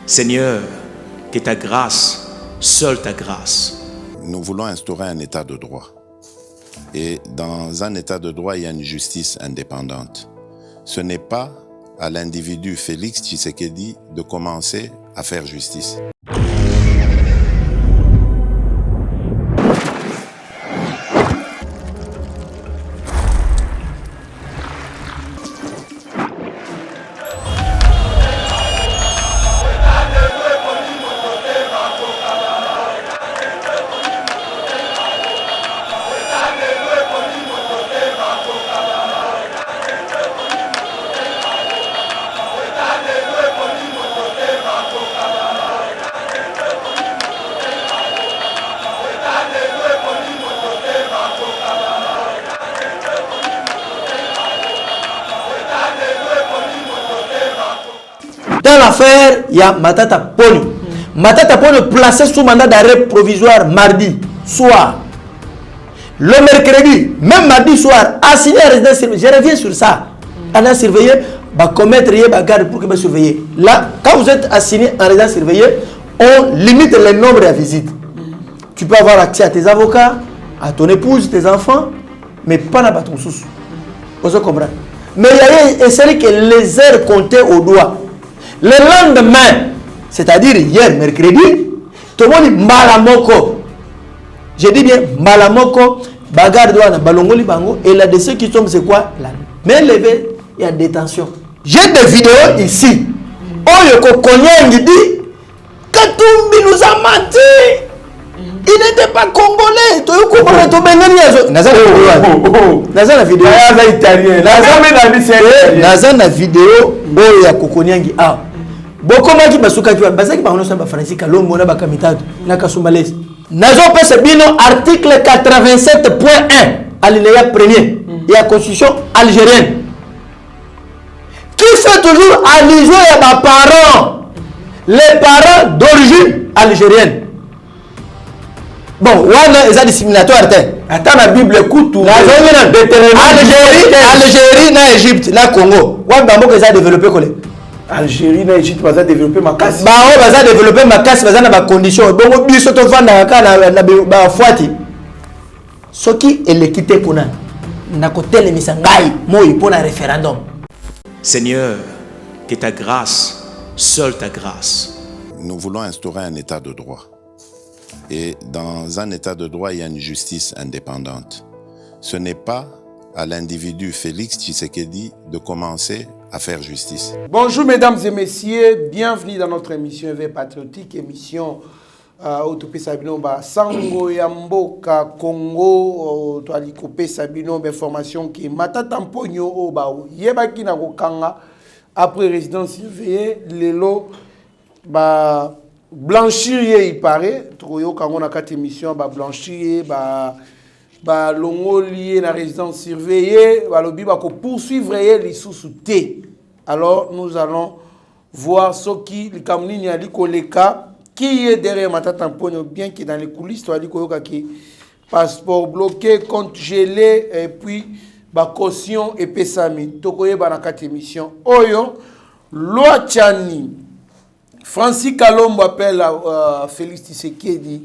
Seigneur, que ta grâce, seule ta grâce. Nous voulons instaurer un état de droit. Et dans un état de droit, il y a une justice indépendante. Ce n'est pas à l'individu Félix Tshisekedi de commencer à faire justice. Dans l'affaire, il y a Matata Pony. Matata Pony placé sous mandat d'arrêt provisoire mardi soir. Le mercredi, même mardi soir, assigné à résidence surveillée. Je reviens sur ça. On a surveillé, va commettre une garde pour que vous surveillez. Là, quand vous êtes assigné en résidence surveillée, on limite le nombre de visites. Tu peux avoir accès à tes avocats, à ton épouse, tes enfants, mais pas à ton sous. Vous comprenez? Mais il y a essayé que les heures comptaient au doigt. Le lendemain, c'est-à-dire hier, mercredi, tout le monde dit Malamoko. Je dis bien Malamoko, bagarre douane, balongoli bango, et la décision qui tombe, c'est quoi? La main levée et en détention. J'ai des vidéos ici. Oyoko Konyang dit Katumbi nous a menti. Il n'était pas congolais. Tu es congolais, tu es Naza la vidéo. Naza italien. Naza la vidéo. Oya Kokonyangi a. Bokoma ki basuka ki bazaki ba onosa ba Francis Kalongo na ba Kamitado na Kasumbalesi. Nazo pese bino article 87.1 alinéa 1er de la constitution algérienne. Qui fait toujours allusion à mes parents, les parents d'origine algérienne. Bon, wana eza discriminatoire. Attends la Bible écoute tout. Algérie na Égypte na Congo. Wana mboka eza développé kole. Algérie na Égypte baza développer ma casse. Ba o baza développer ma casse baza na ba conditions. Bongo biso to vanda ka na ba fuati. Soki elekité kuna na kotelemisa ngai moyi pour un référendum. Seigneur, que ta grâce, seule ta grâce. Nous voulons instaurer un état de droit. Et dans un état de droit, il y a une justice indépendante. Ce n'est pas à l'individu Félix Tshisekedi de commencer à faire justice. Bonjour mesdames et messieurs, bienvenue dans notre émission EV Patriotique, émission Autopé Sabino Sango Yamboka Congo, Toalikopé Sabino, information qui Matata Mponyo Obao, Yebaki na Kokanga, après résidence surveillée, Lelo, blanchir, il paraît, Troyo Kango na 4 émissions, blanchir, longo lié la résidence surveillée, balobi bako poursuivre les sous-soutés. Alors nous allons voir ce qui le Kamini ali koleka qui est derrière Matata Mponyo, bien que dans les coulisses to ali koyoka ki passeport bloqué, compte gelé et puis ba caution et pesami. Tokoye ba na 4 émissions. Oyo loi Tchani Francis Kalombo appelle Félix Tshisekedi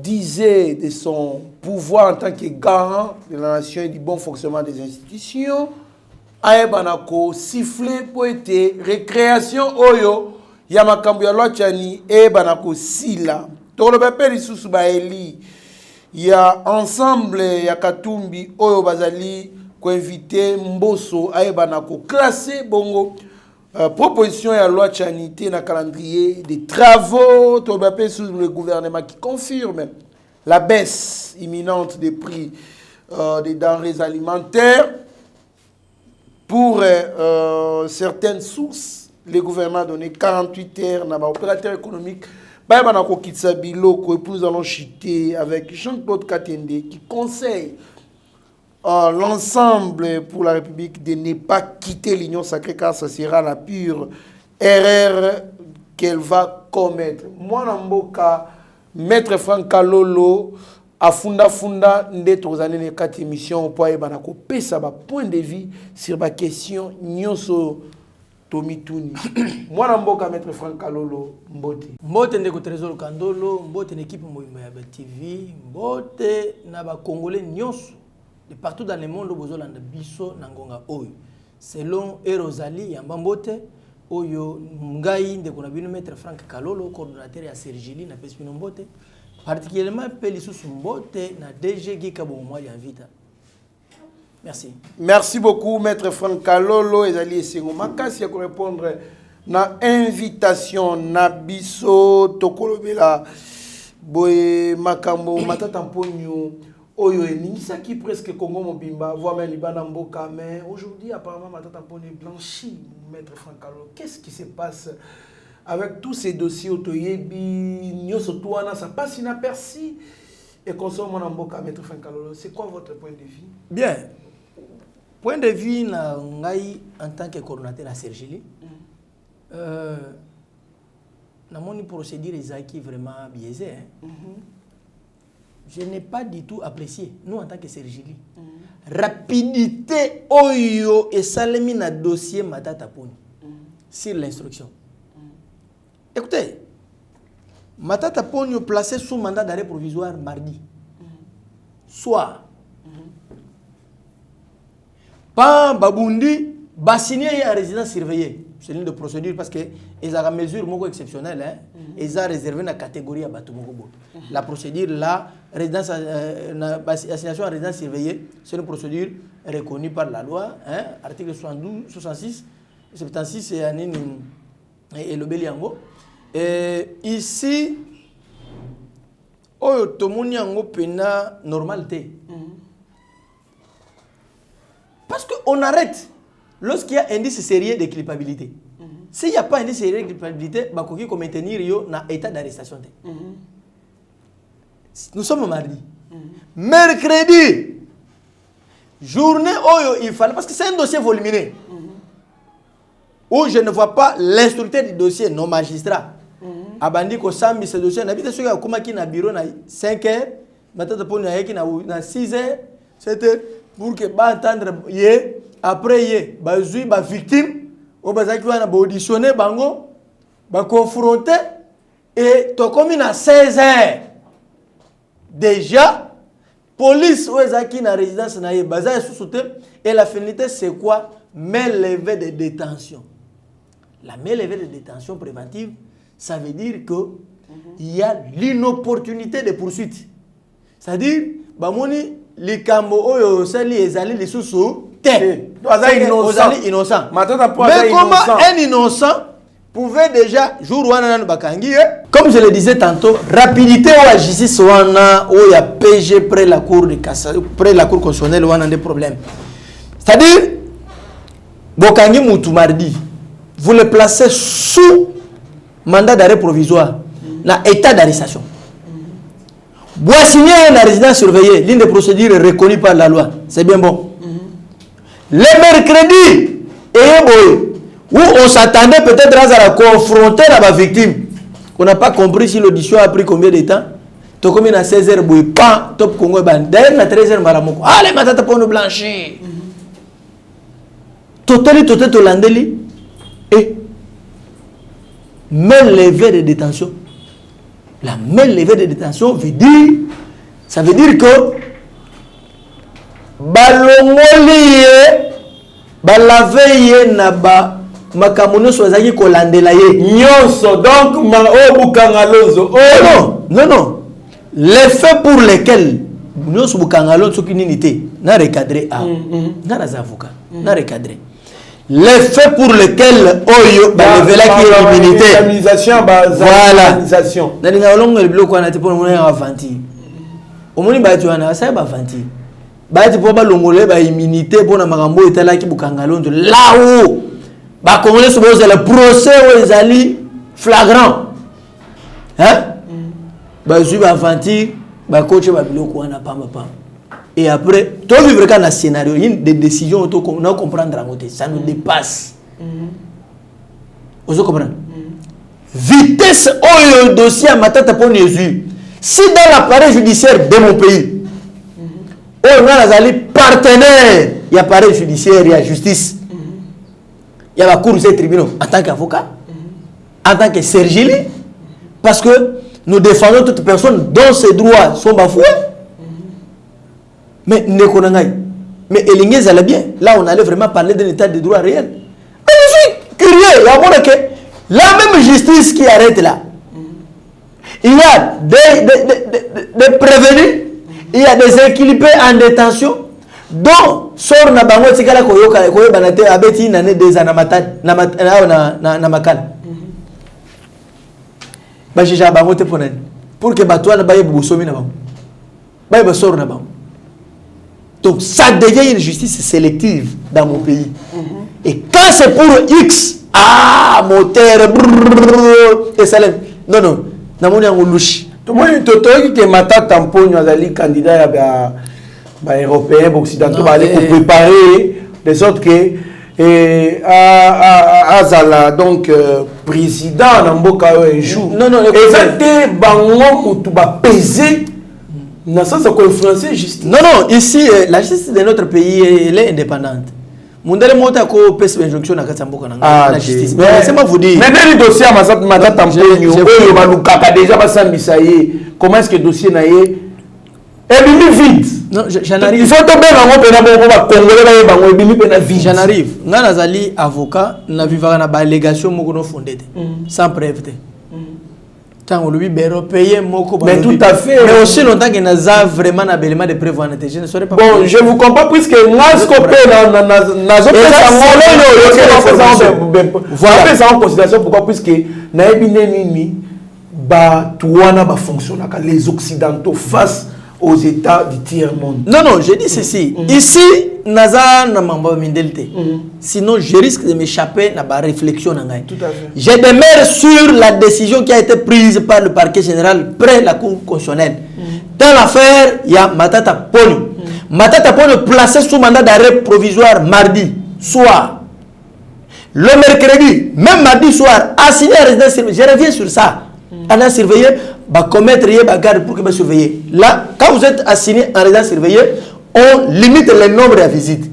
disait de son pouvoir en tant que garant de la nation et du bon fonctionnement des institutions. Aebanako sifflé pour être récréation oyo yamakambu ya loi Tchani et banako sila. Tolo bepeli susu ba eli ya ensemble ya Katumbi oyo bazali ko inviter Mbosso aebanako classé bongo. Proposition à la loi Tchanité dans le calendrier des travaux sous le gouvernement qui confirme la baisse imminente des prix des denrées alimentaires. Pour certaines sources, le gouvernement a donné 48 heures à l'opérateur économique. Nous allons chuter avec Jean-Claude Katende qui conseille l'ensemble pour la République de ne pas quitter l'Union sacrée car ce sera la pure erreur qu'elle va commettre. Moi, Namboka, Maître Franck Kalolo, à Funda ndeto ozane ne 4 émissions pour y banako pesa ba point de vue sur la question nyonso Tommy Touni. Moi, je Maître Franck Kalolo Mbote. Mbote ndeko Trésor Kandolo, Mbote une équipe Moïmba TV, Mbote na ba Congolais nyonso de partout dans le monde bozolanda biso na ngonga oyo. Selon Erosali Yamba Mbote, oyo ngai ndeko na bino Maître Franck Kalolo, coordonnateur ya Sergili na Pespino Mbote, particulièrement Pelisusu Mbote na DG Gika Bomwa ya Vita. Merci. Merci beaucoup, Maître Franck Kalolo et Ali Essengo Makasi à répondre na invitation na biso tokolobela boye makambo matata mponyo oyo eningisa qui presque Congo mobimba voire même libana mboka mais aujourd'hui apparemment matata mponyo blanchi Maître Franck Kalolo. Qu'est-ce qui se passe avec tous ces dossiers otoyebi nyoso toana ça passe inaperçu et consomme mon mboka Maître Franck Kalolo? C'est quoi votre point de vue? Bien. Point de vue na ngai en tant que coordonnateur à Sergili, na moni procédure qui vraiment biaisé. Je n'ai pas du tout apprécié nous en tant que Sergili. Rapidité oyo et salemi na dossier Matata Poni sur l'instruction. Écoutez, Matata Poni placé sous mandat d'arrêt provisoire mardi soir. Pas Babundi, signé à résidence surveillée. C'est une de procédure parce que ils ont mesure moko exceptionnelle, hein. Ils ont réservé la catégorie à Batumogo. La procédure là, résidence assignation à résidence surveillée, c'est une procédure reconnue par la loi, hein, article 72, 66, 76 et le Béliango. Et ici, Tomoni Yango pena normalité. Parce qu'on arrête lorsqu'il y a indice sérieux de culpabilité. S'il n'y a pas indice sérieux de culpabilité, il faut maintenir un état d'arrestation. Nous sommes mardi. Mercredi, journée où il fallait, parce que c'est un dossier volumineux, où je ne vois pas l'instructeur du dossier, non magistrat. Abandi ko sambi ce dossier, n'habite sur le comment qui na bureau na 5 heures, maintenant pour na 6 heures, 7 heures. Pour que ba entendre yé après yé ba zui ba victime o bazaki wana ba auditionner bango ba confronter et to comme na 16 heures déjà police o ezaki na résidence na yé baza sous-souté et la finalité c'est quoi? Main levée de détention. La main levée de détention préventive, ça veut dire que il y a l'inopportunité de poursuite. C'est-à-dire ba moni les cambo oyo sali ezali les sous té innocent. Mais comment un innocent pouvait déjà jour wana bakangi comme je le disais tantôt rapidité ou la justice wana ou ya PG près la cour de cassation près la cour constitutionnelle wana des problèmes. C'est-à-dire bokangi mutu mardi vous le placez sous mandat d'arrêt provisoire na état d'arrestation. Bois signé la résidence surveillée, l'une des procédures reconnues par la loi. C'est bien bon. Le mercredi, où on s'attendait peut-être à la confronter à la victime. On n'a pas compris si l'audition a pris combien de temps. Tu as à 16h, pas top Congo, d'ailleurs, à 13h, maramoko. Allez, matata pour nous blanchir. Total, Landeli. Et même levé de détention. La main levée de détention veut dire, ça veut dire que balongoli balavé na ba makamono swazaki kolandela ye nyonso donc ma obukanga lonzo non les faits pour lesquels nyonso bukanga lonzo qui n'unité na recadré a na avocat na recadré les faits pour lesquels Oyo révélé qui est immunité. Voilà. Nalinga olongo le bloc wana te pour mon avanti. Omoni ba tu wana ça ba avanti. Ba ti po ba longole ba immunité pour na makambo etala ki bukanga londo là-haut. Ba congolais se pose le procès où ils ali flagrant. Hein? Ba zu ba avanti, ba coach ba bloc wana pamba. Et après, tu vivre quand un scénario, il y a des décisions auto qu'on a comprendre à côté, ça nous dépasse. Vous comprenez? Vitesse au dossier à matata pour Jésus. Si dans l'appareil judiciaire de mon pays, on a les partenaires, il y a appareil judiciaire, il y a justice. il y a la cour des tribunaux en tant qu'avocat, en tant que Sergili, parce que nous défendons toute personne dont ses droits sont bafoués. Mais mais Elingez allait bien. Là, on allait vraiment parler d'un état de droit réel. Mais je suis curieux. La même justice qui arrête là. Il y a des prévenus, il y a des équilibrés en détention, dont sort na bango tikala koyoka banate abeti nane des anamatan na makal. Ba jija bango te ponen pour que batwa na baye busomi na bango. Baye ba sort na bango. Donc ça devient une justice sélective dans mon pays. Et quand c'est pour X, moteur, et ça non, non, non, non, louche. Tout le monde qui est Mata Tamponio, candidat à européen, occidentaux, va aller préparer de sorte que Azala, donc président Namboka un jour. Non, non, et ça te bango tu vas peser. Non, ça c'est quoi influencer justice. Non, non, ici la justice de notre pays elle est indépendante. Mondele mota ko pèse injonction na Katamboka na la justice. Mais laissez-moi vous dire. Mais dans le dossier Mata Tamponio, oyo balukaka déjà basambisa ye. Comment est-ce que le dossier na ye vite. Non, j'en arrive. Il faut tomber dans mon pays vite. J'en arrive. Nga nazali avocat na vivara na ba allégation moko no fondé sans preuve. Tant on lui payer moko. Mais tout à fait. Mais aussi longtemps que naza vraiment na belement de prévoir je ne saurais pas. Bon, je vous comprends puisque nazo voilà ça en considération pourquoi puisque na ebine nini ba tuana ba fonctionner les occidentaux face aux États du tiers-monde. Non, non, je dis ceci. Ici, Naza n'a pas mindelte. Sinon, je risque de m'échapper dans ma réflexion. Tout à fait. Je demeure sur la décision qui a été prise par le parquet général près la Cour constitutionnelle. Dans l'affaire, il y a Matata Pony. Matata Pony placé sous mandat d'arrêt provisoire mardi soir. Le mercredi, même mardi soir, assigné à résidence surveillée. Je reviens sur ça. On a surveillé, commettre garde pour que vous surveillez. Là, quand vous êtes assigné en résidence surveillée, on limite le nombre de visites.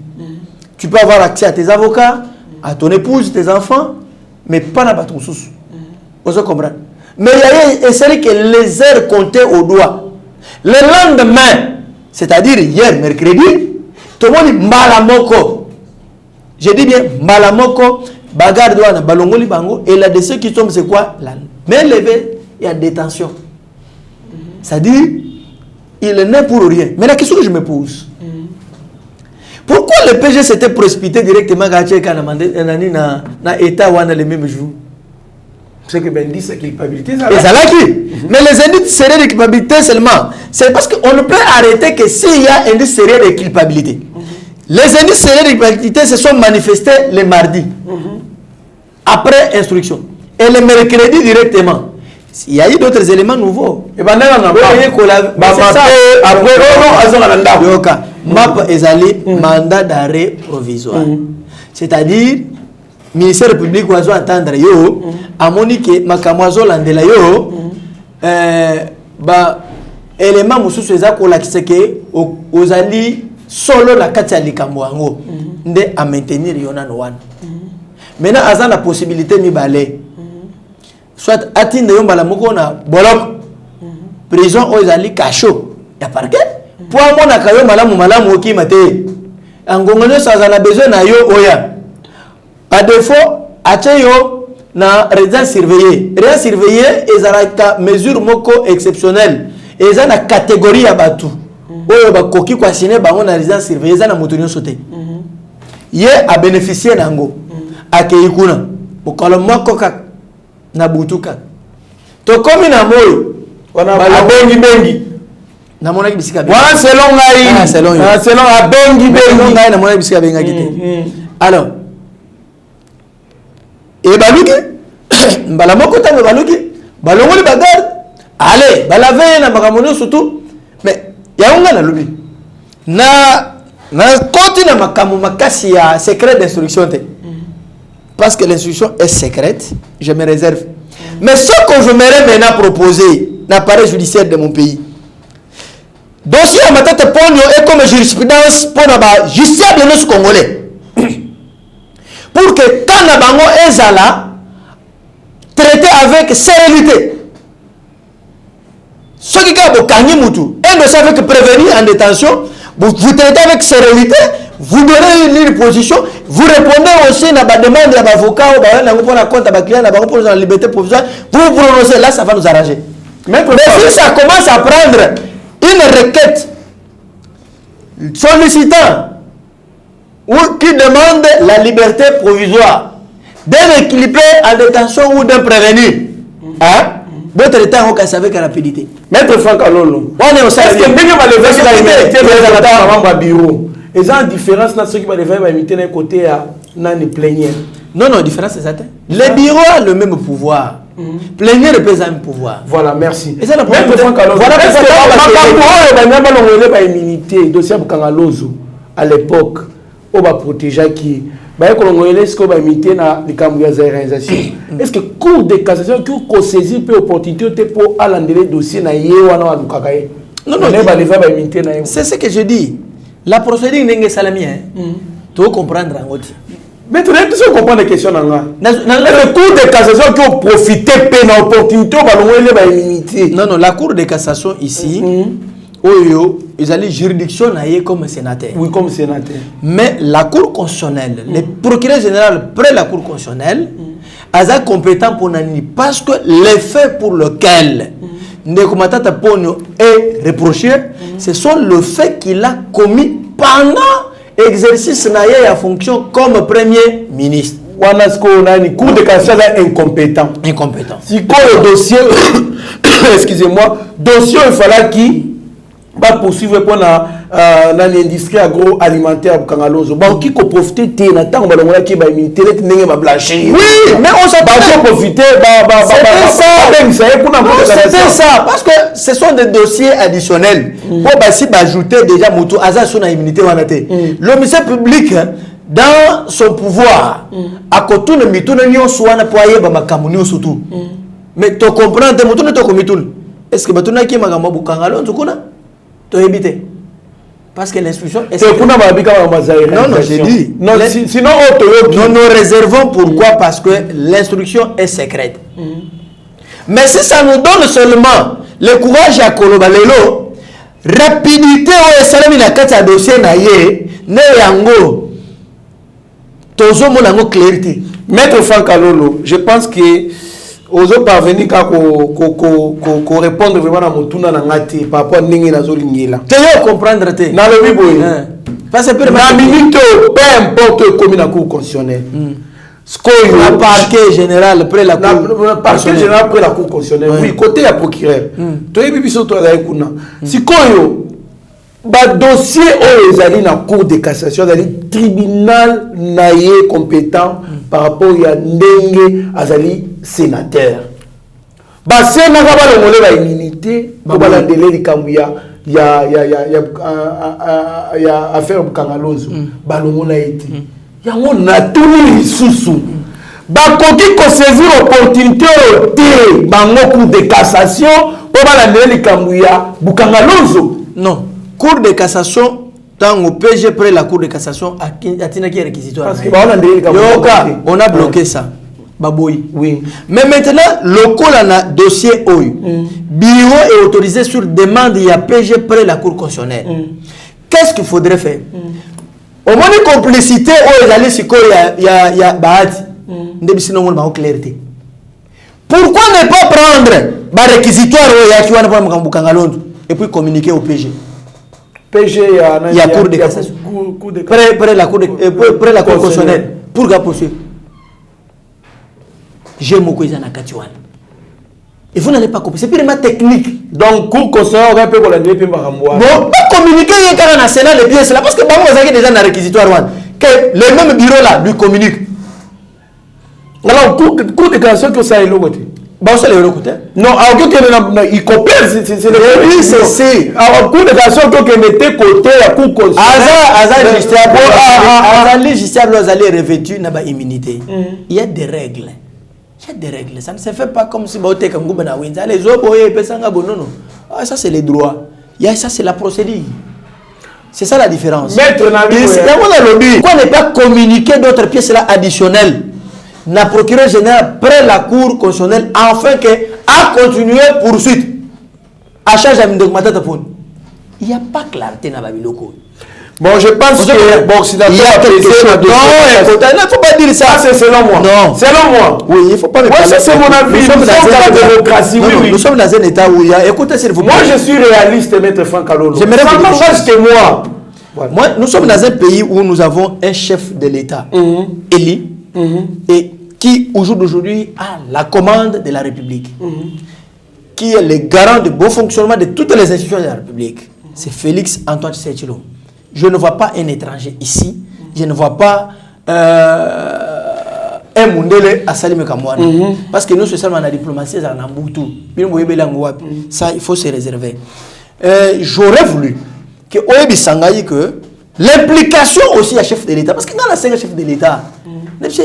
Tu peux avoir accès à tes avocats, à ton épouse, tes enfants, mais pas à ton sous. Vous comprenez? Mais il y a celui que les heures comptaient au doigt. Le lendemain, c'est-à-dire hier, mercredi, tout le monde dit Malamoko. Je dis bien Malamoko, bagarre douane, balongoli bango, et la décision qui tombe, c'est quoi? La main levée et en détention. C'est-à-dire, il n'est pour rien. Mais la question que je me pose, pourquoi le PG s'était précipité directement dans l'État ou dans les mêmes jours? C'est que ben dit c'est culpabilité. Mais les indices sérieux de culpabilité seulement, c'est parce qu'on ne peut arrêter que s'il y a un indice sérieux de culpabilité. Les indices sérieux de culpabilité se sont manifestés le mardi, après instruction. Et le mercredi directement. Il y a eu d'autres éléments nouveaux. Et ben mandat d'arrêt provisoire. C'est-à-dire, le ministère public va entendre yo, à Monique, Makamozo Landela yo, élément moussous qui que aux alliés solo la katia likamwango, nde à maintenir yona noan. Maintenant, à la possibilité mi balai. Soit atteindre yon balamoko na bolok prison aux ali cachot ya parquet pour mon akayo malamu ki mate angongole ça a besoin na yo oya par défaut acheyo na résidence surveillée ezalaka mesure moko exceptionnelle eza na catégorie ya batu oyo bakoki kwa signer bango na résidence surveillée eza na motonyo sauté ye a bénéficier nango akeikuna bokalo moko na butuka to komi na moyo wana bengi na mona bisika wana selon ngai selon bengi ngai na mona bisika benga kite alors et baluki mbala moko tango baluki balongoli bagarde allez balave na makamono surtout mais yaunga na lubi na koti na makamu makasi ya secret d'instruction te. Parce que l'instruction est secrète, je me réserve. Mais ce que je m'aimerais maintenant proposer, l'appareil judiciaire de mon pays, dossier à ma tête est comme jurisprudence pour la justice de nos Congolais. pour que quand bango ezala traiter avec sérénité. Ce qui est un dossier avec prévenir en détention, vous traitez avec sérénité, vous donnez une position, vous répondez aussi à la demande de l'avocat, pour la compte à client, pour la liberté provisoire, vous vous prononcez, là ça va nous arranger. Mais si ça commence à prendre une requête sollicitant ou qui demande la liberté provisoire d'un équilibré en détention ou d'un prévenu, hein? Votre état est avec rapidité. Maître Franck Alolo, est-ce que même va lever le bureau? Et ça, la différence dans ce qui va lever d'un côté à Nani plénière. Non, différence c'est ça. Les bureaux ont le même pouvoir. Plénière représente le même pouvoir. Voilà, merci. Et ça, le problème. Maître Franck Alolo, voilà pourquoi il y a immunité, dossier Bukangalozo à l'époque, on va protéger qui. Est-ce que imité na réalisation? Est-ce que cour de cassation qui saisir peu opportunité pour aller dossier na yewana lukakaye? Non, c'est ce que je dis. La procédure n'est pas salami. Tu dois comprendre en autre. Mais tu dois comprendre les questions. La cour de cassation qui ont profité de l'opportunité pour immunité. Non, la cour de cassation ici, ils allaient juridiction comme sénateur. Oui, comme sénateur. Mais la cour constitutionnelle, le procureur général près la cour constitutionnelle, a compétent pour nani parce que les faits pour lesquels Ndekomatata Ponyo est reproché, ce sont les faits qu'il a commis pendant l'exercice de la fonction comme premier ministre. Cour de cassation est incompétent. Si quoi le dossier, excusez-moi, dossier il fallait qui va poursuivre pour l'industrie agroalimentaire pour Kangalozo. Bon, qui peut profiter de la temps qui va imiter les blanchir. Oui, mais on s'en va profiter. C'est ça, parce que ce sont des dossiers additionnels. Pour ajouter déjà Moutou Aza sur l'immunité. Le ministère public, dans son pouvoir, à côté de Moutou, nous avons pour surtout. Mais tu comprends, Moutou ne te commis. Est-ce que tu as dit que tu as parce que l'instruction est secrète. Non, j'ai dit. Sinon, nous réservons pourquoi? Parce que l'instruction est secrète. Mais si ça nous donne seulement le courage à Kolobalelo, rapidité au salami na kati ya dossier na ye, ne yango, tozo mo nango clarté. Maître Franck Alolo, je pense que aux autres parvenus qu'à répondre vraiment à mon tour dans la par rapport à n'ingé na zolingela. Tu veux comprendre te? Na le biboy. Parce que na minute peu importe comme na cour constitutionnelle. Le parquet général après la cour. Parquet général après la cour constitutionnelle. Oui, côté ya procureur. Tu es bibiso to la kuna. Si koyo ba dossier aux ali na cour de cassation, ali tribunal naie compétent par rapport à ndenge azali sénateur. Ba sénateur ba longole ba immunité ko ba landele likambu ya affaire Bukangalozo ba longola eti. Yango na tuni lisusu. Ba koki ko saisir opportunité te bango cour de cassation ko ba landele likambu ya Bukangalozo. Non, cour de cassation tant au PG près la cour de cassation à Tina qui est réquisitoire. Parce que on a bloqué ça. Baboui. Oui. Mais maintenant, le col a un dossier OU. Bureau est autorisé sur demande il y a PG près la cour constitutionnelle. Qu'est-ce qu'il faudrait faire? Au moins une complicité où ils allaient se il y a Bahati. Clarté. Pourquoi ne pas prendre le réquisitoire et puis communiquer au PG? PG, il y a cour de cassation. Près la cour constitutionnelle. Pour la poursuivre. J'ai mon cousin à Katiwan. Et vous n'allez pas comprendre. C'est purement technique. Donc, cour constitutionnelle aurait pu la nuit. Bon, pas communiquer il y a un Sénat les pièces là. Parce que vous avez déjà un réquisitoire. Que le même bureau là lui communique. Alors, cour de cassation que ça est le côté. Bon, c'est le côté. Non, il copie, c'est le oui, c'est. Alors, cour de cassation que n'était côté à cour constitutionnelle. Azali justiciable, Azali revêtu n'a pas immunité. Il y a des règles. Il y a des règles. Ça ne se fait pas comme si Baote Kangouba na Winza. Les autres, non. Ça, c'est les droits. Ça, c'est la procédure. C'est ça la différence. Maître Nabi, pourquoi ne pas communiquer d'autres pièces là additionnelles? Le procureur général près la Cour constitutionnelle afin que à continuer poursuite. À charge de Matata Pon. Il n'y a pas clarté dans la Babiloko. Bon, je pense que bon, il y a quelque chose. Non, il ne faut pas dire ça. C'est selon moi. Non. Selon moi. Oui, il ne faut pas me parler. C'est mon avis. Nous sommes dans la démocratie. Nous sommes dans un état où il y a. Écoutez, s'il vous plaît. Moi, je suis réaliste, Maître Franck Alolo. J'aimerais ça m'engage que moi. Moi, nous sommes dans un pays où nous avons un chef de l'État élu et qui, au jour d'aujourd'hui, a la commande de la République, qui est le garant du bon fonctionnement de toutes les institutions de la République. C'est Félix Antoine Tshisekedi Tshilombo. Je ne vois pas un étranger ici. Je ne vois pas un Mundele à Salim Kamouane. Parce que nous, c'est seulement la diplomatie, c'est en Mboutou. Ça, il faut se réserver. J'aurais voulu que Oyebi Sangayi que l'implication aussi à chef de l'État. Parce que quand on a un chef de l'État, même si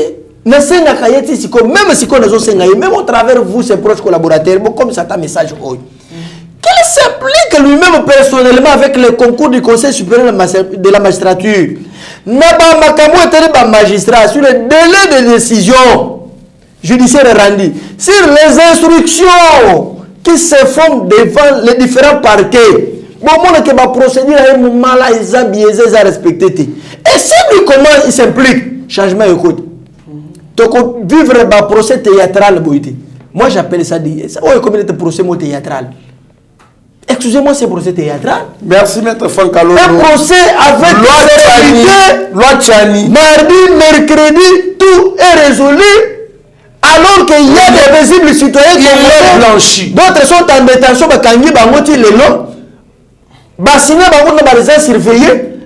même au travers vous, ses proches collaborateurs, comme ça, un message. Qu'il s'implique lui-même personnellement avec le concours du Conseil supérieur de la magistrature. Magistrat sur le délai de décision judiciaire rendu, sur les instructions qui se font devant les différents parquets. Procédure à respecter. Et si lui comment il s'implique, changement écoute. Donc vivre un procès théâtral. Moi j'appelle ça un procès théâtral. Excusez-moi, c'est procès théâtral. Merci, Maître Franck Alolo. Un procès avec loi Tchani. Mardi, mercredi, tout est résolu. Alors qu'il y a des visibles citoyens qui sont blanchis. D'autres sont en détention,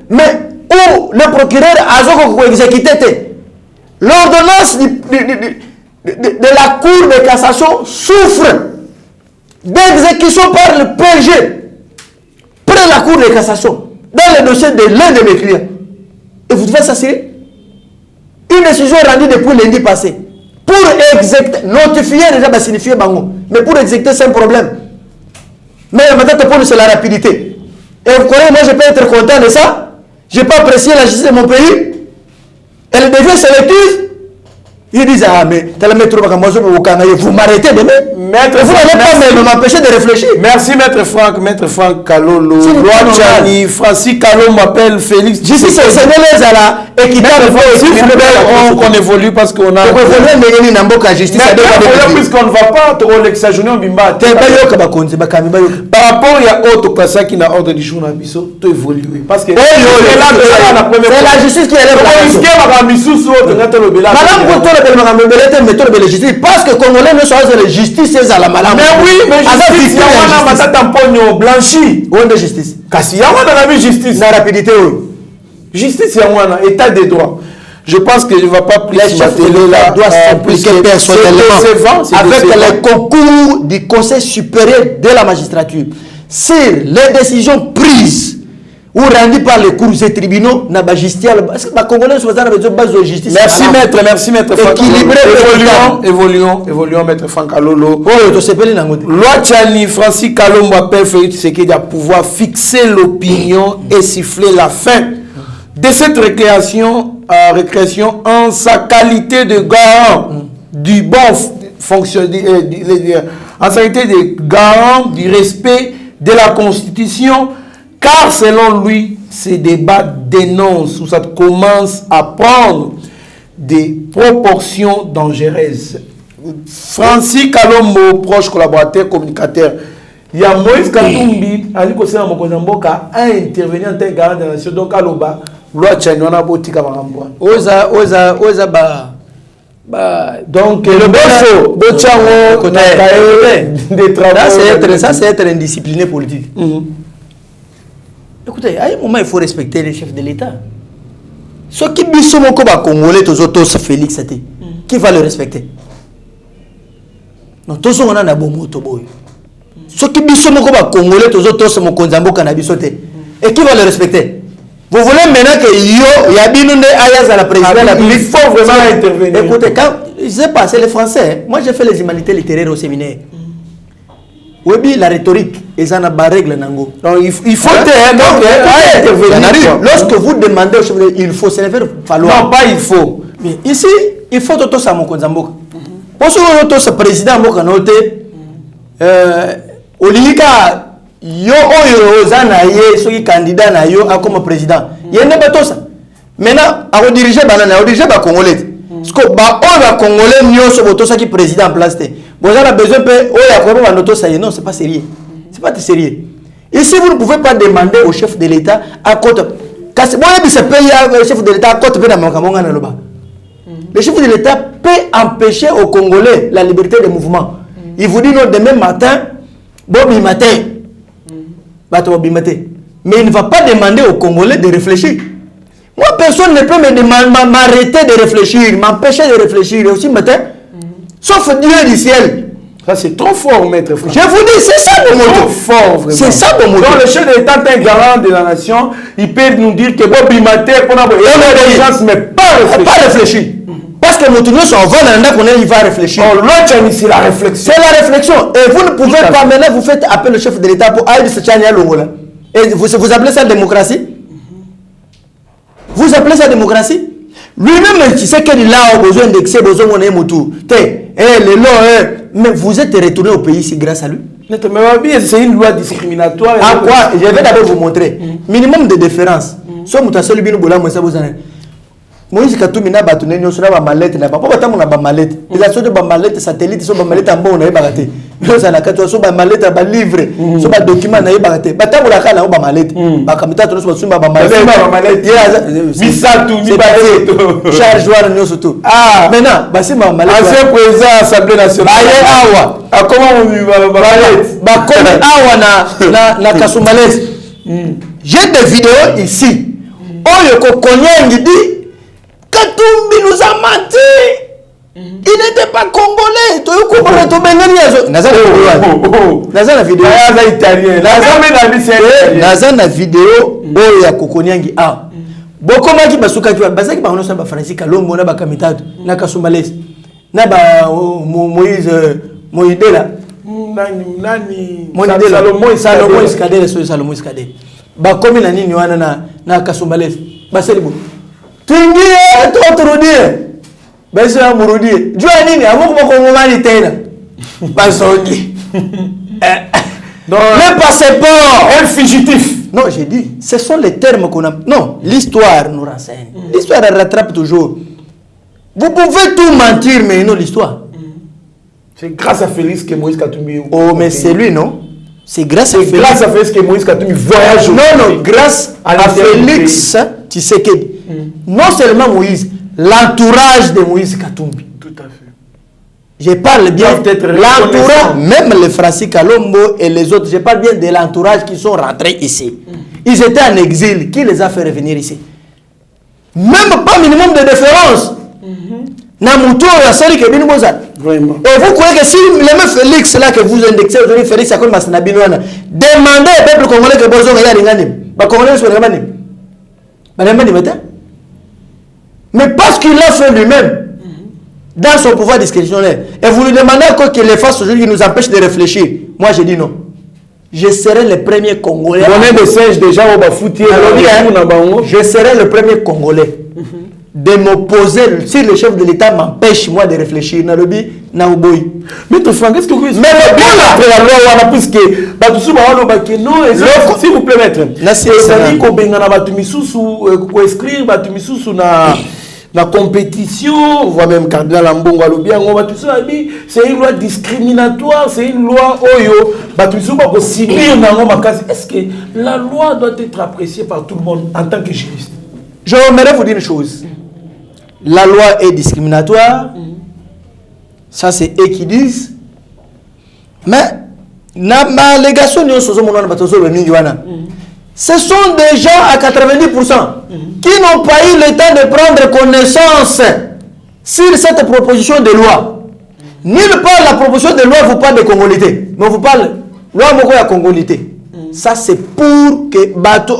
mais où le procureur a exécuté. L'ordonnance de la Cour de cassation souffre d'exécution par le PG près la Cour de cassation dans le dossier de l'un de mes clients. Et vous devez s'assurer une décision rendue depuis lundi passé pour exécuter, notifier déjà, signifier bango, mais pour exécuter c'est un problème. Mais maintenant pour nous c'est la rapidité. Et vous croyez, moi je peux être content de ça? Je peux apprécier la justice de mon pays. Elle devient sélective. Ils disent, ah, mais vous m'arrêtez demain. Maître, vous n'allez pas m'empêcher de réfléchir. Merci, Maître Franck Kalolo. Loi Tchani, Francis Kalolo m'appelle Félix. Justice sénégalaise à la équitable. On évolue parce qu'on a. On évolue, mais justice. Puisqu'on ne va pas trop l'exagérer en bimba. Par rapport à autre personne qui n'a ordre du jour, tu évolues. Parce que c'est la justice qui élève parce que Congolais ne sont pas de justice à la malade. Mais oui, mais justice, il y a blanchi. Où est justice? Kasi, il y a justice. La rapidité, justice, il y a état de droit. Je pense que je ne vais pas plus doit s'impliquer personnellement avec le concours du Conseil supérieur de la magistrature sur les décisions prises ou rendues par les cours et tribunaux na bagistial. Est-ce que les Congolais sont besoin de base de justice? Merci maître Franck. Évoluons maître Franck Alolo. Loi Tchani, Francis Kalombo appelle Félix Tshisekedi à pouvoir fixer l'opinion et siffler la fin de cette récréation en sa qualité de garant du bon fonctionnement, en sa qualité de garant du respect de la Constitution. Car selon lui, ces débats dénoncent ou ça commence à prendre des proportions dangereuses. Francis Kalombo, proche collaborateur, communicateur, il y a Moïse Katumbi, Ali Kosena Mokozamboka, a intervenu en tant que garant de la nation. Donc, Aloba, loi Tchanoana Botika Maramboa. Oza donc le bosso, Bochango, des travaux. Ça, c'est être indiscipliné politique. Écoutez, à un moment, il faut respecter les chefs de l'État. Ce qui est Congolais, Félix, qui va le respecter? Non, tous on a un bon mot. Ce qui est Congolais, et qui va le respecter? Vous voulez maintenant que Yabinoune Ayaz à la présidence de la République? Il faut vraiment intervenir. Écoutez, quand je sais pas, c'est les Français. Moi, j'ai fait les humanités littéraires au séminaire. Oui, la rhétorique, et ça n'a pas de règle. Donc il faut intervenir. Lorsque vous demandez au chef de l'État, il faut se faire falloir. Non, pas il faut. Mais ici, il faut tout ça, mon Konzamboka. Pour ce président, Moka Note, Olika, yo ozana ye, ceux qui candidat na yo comme président. Il n'y a pas tout ça. Maintenant, à diriger banana, à diriger ba Congolais. Parce que ba on Congolais mieux sur tout ça qui président en place. Vous avez besoin de non, c'est pas sérieux. C'est pas sérieux. Ici, vous ne pouvez pas demander au chef de l'État à côté. Quand ce pays le chef de l'État à côté le chef de l'État peut empêcher aux Congolais la liberté de mouvement. Il vous dit non, demain matin, Bobby matin. Mais il ne va pas demander aux Congolais de réfléchir. Moi, personne ne peut m'arrêter de réfléchir, m'empêcher de réfléchir aussi matin. Sauf Dieu du ciel. Ça, c'est trop fort, maître Franck. Je vous dis, c'est ça mon mot. Trop fort, vraiment. C'est ça mon mot. Donc, le chef de l'État est un garant de la nation. Il peut nous dire que Bobby Maté, pour avoir des gens, mais pas réfléchir. Parce que nous sommes en vol, il va réfléchir. L'autre, c'est la réflexion. C'est la réflexion. Et vous ne pouvez pas, maintenant, vous faites appel au chef de l'État pour aller se tchania l'Ongola. Et vous appelez ça démocratie? Vous appelez ça démocratie? Lui-même, tu sais qu'il a besoin d'excès, besoin de moto. Mais vous êtes retourné au pays ici grâce à lui. Mais c'est une loi discriminatoire. À quoi? Je vais d'abord vous montrer. Minimum de déférence. Soit vous avez bien vous Moïse Katumbi na batune nyo sona ba mallette na ba tamu na ba mallette. Ils a sorti ba mallette satellite so ba mallette ambo na yebagate. Yo za na kato so ba mallette ba livre, so ba document na yebagate. Ba tamu la kala ba mallette. Ba kamita to so ba sumba ba mallette. Ba mallette. Misatu mi ba to. Chargeur nyo surtout. Ah, maintenant ba si ba mallette. Ancien président Assemblée nationale. Ba awa. A comment on va mallette? Ba comme awa na Kasumbalès. J'ai des vidéos ici. Oyo ko konyengi dit Katumbi nous a menti. Il n'était pas congolais. Naza la vidéo. Naza la vidéo. Oya kokoniangi a. Bokoma ki basuka ki basaki ba ono ba Francis Kalombo na ba Kamitatu na Kasumbalès. Na ba Moïse Moïdela. Nani Salomon Iskadele so Salomon Iskadele. Ba komi na nini wana na Kasumbalès. Baselibo. Tuingie tuturudie. Basi amurudie. Jua nini? Amuko mkongomani tena. Basongi. Le passeport, un fugitif. Non, j'ai dit, ce sont les termes qu'on a. Non, l'histoire nous renseigne. L'histoire elle rattrape toujours. Vous pouvez tout mentir, mais non l'histoire. C'est grâce à Félix que Moïse Katumbi. Oh, mais c'est lui, non? C'est grâce à Félix. Grâce à Félix que Moïse Katumbi voyage. Non, grâce à Félix, tu sais que non seulement Moïse, l'entourage de Moïse Katumbi. Tout à fait. Je parle bien de l'entourage, même les Francis Kalombo et les autres, je parle bien de l'entourage qui sont rentrés ici. Ils étaient en exil. Qui les a fait revenir ici? Même pas minimum de déférence. Namuto, Vraiment. Et vous croyez que si le même Félix là que vous indexez aujourd'hui, Félix a comme Masnabinoana, demandez au peuple congolais que Bozo Gaya Ringani, les Congolais sont Ringani. Mais parce qu'il l'a fait lui-même, dans son pouvoir discrétionnaire, et vous lui demandez encore qu'il le fasse aujourd'hui, il nous empêche de réfléchir. Moi, je dis non. Je serai le premier Congolais. Des singes déjà au Bafouti. Je serai le premier Congolais de m'opposer si le chef de l'État m'empêche moi de réfléchir. Mais ton frère, qu'est-ce que vous dites? Mais après la loi, on a plus que non, s'il vous plaît, maître. C'est-à-dire qu'on a la compétition, on voit même Cardinal Ambongo Alobia, c'est une loi discriminatoire, c'est une loi Oyo. Est-ce que la loi doit être appréciée par tout le monde en tant que juriste? Je voudrais vous dire une chose. La loi est discriminatoire. Ça, c'est eux qui disent. Mais, ce sont des gens à 90% qui n'ont pas eu le temps de prendre connaissance sur cette proposition de loi. Nulle part la proposition de loi vous parle de congolité. Mais vous parle de loi de congolité. Ça c'est pour que bato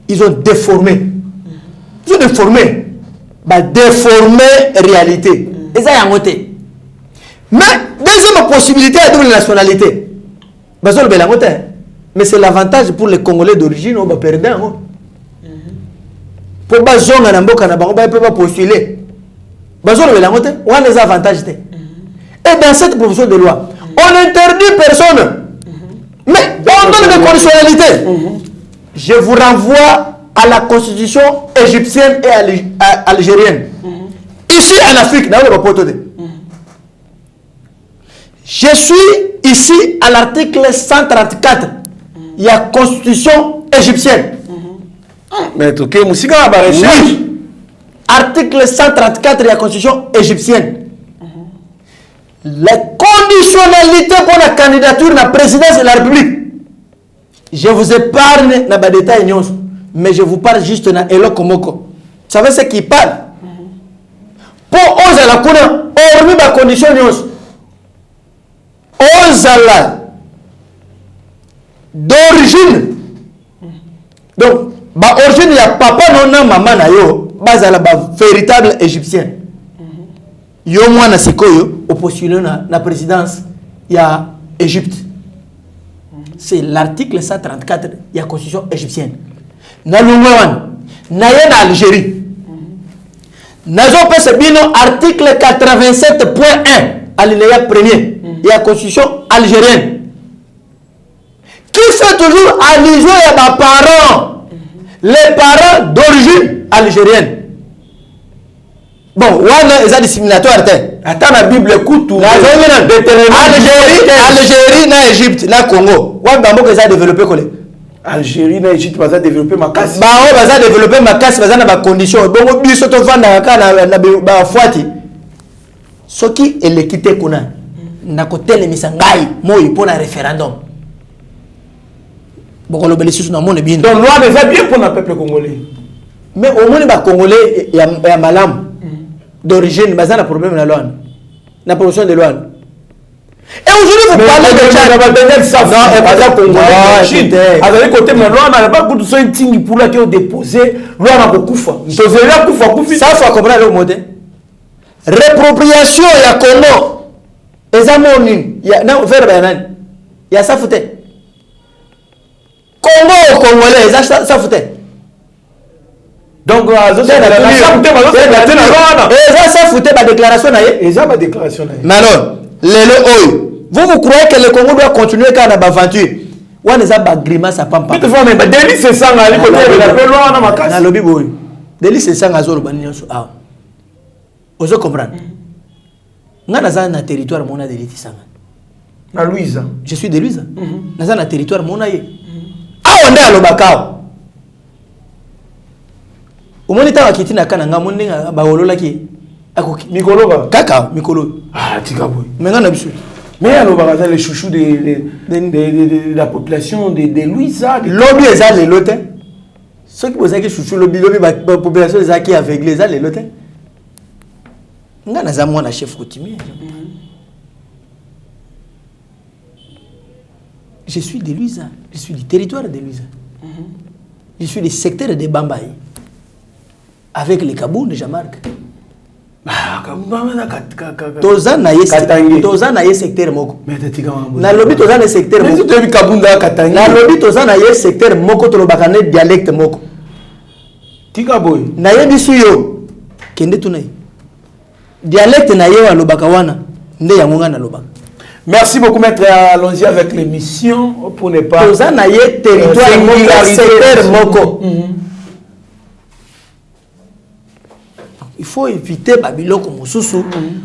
ils ont déformé. Ils ont déformé. déformer réalité. Et ça y a monté. Mais deuxième possibilité à double nationalité. Mais c'est l'avantage pour les Congolais d'origine, on va perdre. Pour baser on a pas postuler. On a des avantages. Et dans cette proposition de loi, on interdit personne. Mais on donne des conditionnalités. Je vous renvoie à la constitution égyptienne et algérienne. Ici en Afrique, je suis ici à l'article 134. Il y a constitution égyptienne. Mais ok, Moussika va oui. Article 134 de la constitution égyptienne. Les conditionnalités pour la candidature à la présidence de la République. Je vous épargne dans les détails, mais je vous parle juste dans Elo Komoko. Vous savez ce qui parle? Pour oser la kuna, hormis ma condition, ozala d'origine. Donc, origine, il y a papa, non, maman, na yo, bazala véritable égyptien. Yo moi na sikoyo au postuler na présidence il y a Égypte. C'est l'article 134 de la constitution égyptienne. Na lungwan na yena Algérie. Nazo pese bino article 87.1 alinéa 1er de la constitution algérienne. Qui fait toujours allusion à mes parents, les parents d'origine algérienne. Bon, on est discriminatoire. Attends, la Bible écoute tout. Algérie, na Égypte, na Congo. On va développer quoi? Algérie, na Égypte, va développer ma casse. On va développer ma casse, va na condition. Bon, on biso to vanda na fuati. Ce qui est l'équité qu'on a. Na côté les misangai, moi pour un référendum. Bon, le bénéfice na monde bien. Donc loi déjà bien pour le peuple congolais. Mais au moins les Congolais, il y a malam d'origine, mais ça a un problème dans la loi, la promotion de loi. Et aujourd'hui, vous parlez de Tchad. Non, et pas avec côté mais loi n'a pas beaucoup de soins dignes pour laquelle déposer loi n'a pas kufa. Ça faut comprendre le mot. Réappropriation il y a Congo. Et ça il y a non faire banan. Il y a ça fouté. Congo au Congolais, ça fouté. Donc, ça foutait ma déclaration. Mais alors, vous croyez que le Congo doit continuer quand on a aventure? Ou on a grimace à pampa. Délit c'est ça, délit c'est ça, vous comprenez? Nous avons un territoire, mon délit c'est ça. Louisa. Je suis de Louisa. Nous avons un territoire, mon aïe. Ah, on est à l'Obakao. Au moment où tu as kana ngamundi baolola ki akoki mikolo ba kaka mikolo tika boy mais ngana bisu mais alors ba les chouchous de la population de Louisa lobby eza les lotin ceux qui posent que chouchou lobby ba population eza qui aveuglé eza les lotin ngana za mwana chef coutumier. Je suis de Louisa, je suis du territoire de Louisa. Je suis du secteur de Bambaye. Avec les Kaboun de Jamarque. Tozan na ye secteur moko. Na lobby tozan na secteur moko. Na lobby tozan na ye secteur moko to lobakane dialecte moko. Tika boy. Na ye bisu yo kende tunai. Dialecte na ye wa lobaka wana nde yangonga na lobaka. Merci beaucoup maître, allons-y avec l'émission pour ne pas tozan na ye territoire moko secteur moko. Il faut éviter Babiloko Mosusu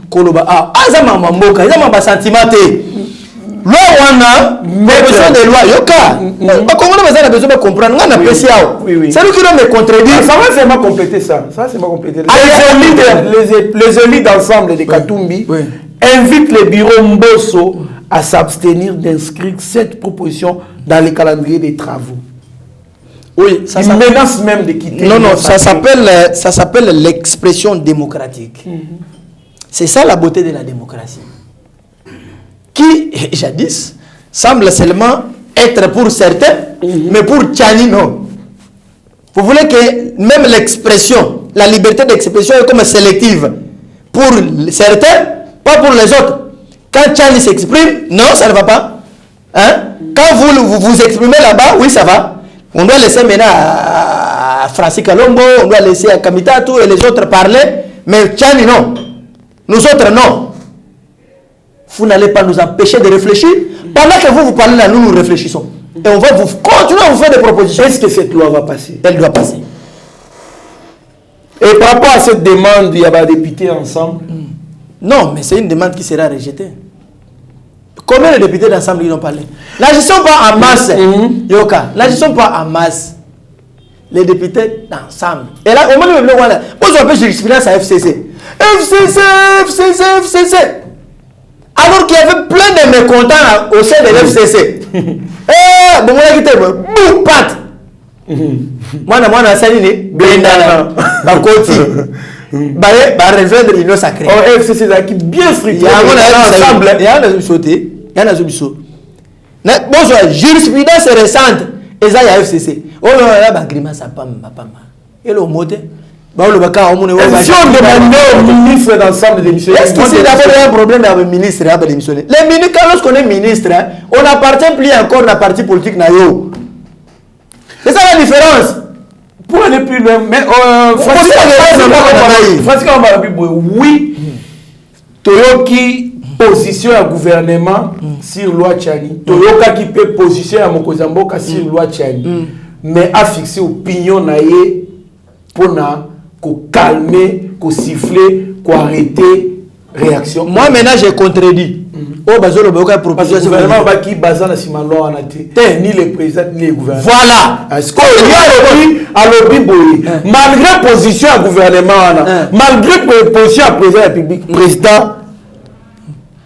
Koloba azama mamboka azama ba sentiment té loi wana besoin de loi yoka ba Congolais bazana besoin de comprendre ngana pesi yao c'est lui qui doit me contredire ça va seulement compléter ça c'est pas compléter les élites d'ensemble de Katumbi invitent les bureaux Mbosso à s'abstenir d'inscrire cette proposition dans le calendrier des travaux. Oui, ça menace même de quitter. Non, ça s'appelle l'expression démocratique. C'est ça la beauté de la démocratie. Qui, jadis, semble seulement être pour certains, mais pour Tchani, non. Vous voulez que même l'expression, la liberté d'expression est comme sélective pour certains, pas pour les autres. Quand Tchani s'exprime, non, ça ne va pas. Hein? Quand vous exprimez là-bas, oui, ça va. On doit laisser maintenant à Francis Kalombo, on doit laisser à Kamitatu et les autres parler, mais Tchani, non. Nous autres, non. Vous n'allez pas nous empêcher de réfléchir. Pendant que vous parlez là, nous réfléchissons. Et on va continuer à vous faire des propositions. Est-ce que cette loi va passer? Elle doit passer. Et par rapport à cette demande, il y a des députés ensemble? Non, mais c'est une demande qui sera rejetée. Combien de députés d'ensemble ils ont parlé? N'agissons pas en masse. Yoka, n'agissons pas en masse. Les députés d'ensemble. Et là, au moment où voilà, moi je m'appelle jurisprudence à FCC. FCC. Alors qu'il y avait plein de mécontents au sein de l'FCC. Eh, bon, on a quitté, boum, pat. Moi, on a sali, bendana, bakoti. Bah, rejoindre l'union sacrée. Oh, FCC, c'est bien structuré. Il y a ensemble. Il y a un sauté. Il y a un sauté. Bonjour, jurisprudence récente. Et ça, il y a FCC. Oh, là, bah, grimace à pam. Et le mot si on demandait au ministre d'ensemble de démissionner, est-ce que c'est d'abord un problème avec le ministre de démissionner? Les ministres, lorsqu'on est ministre, on n'appartient plus encore à un parti politique. C'est ça la différence. Pour aller plus loin, mais oui, Toyoki position à gouvernement sur loi Tchani, Toyoka qui peut position à Mokozamboka sur loi Tchani, mais a fixé opinion naïe pour calmer, siffler, arrêter réaction. Moi maintenant j'ai contredit. Parce que le gouvernement va qui basé sur la loi ni les présidents ni les gouverneurs. Voilà. Malgré position à gouvernement, malgré position à président de la République, président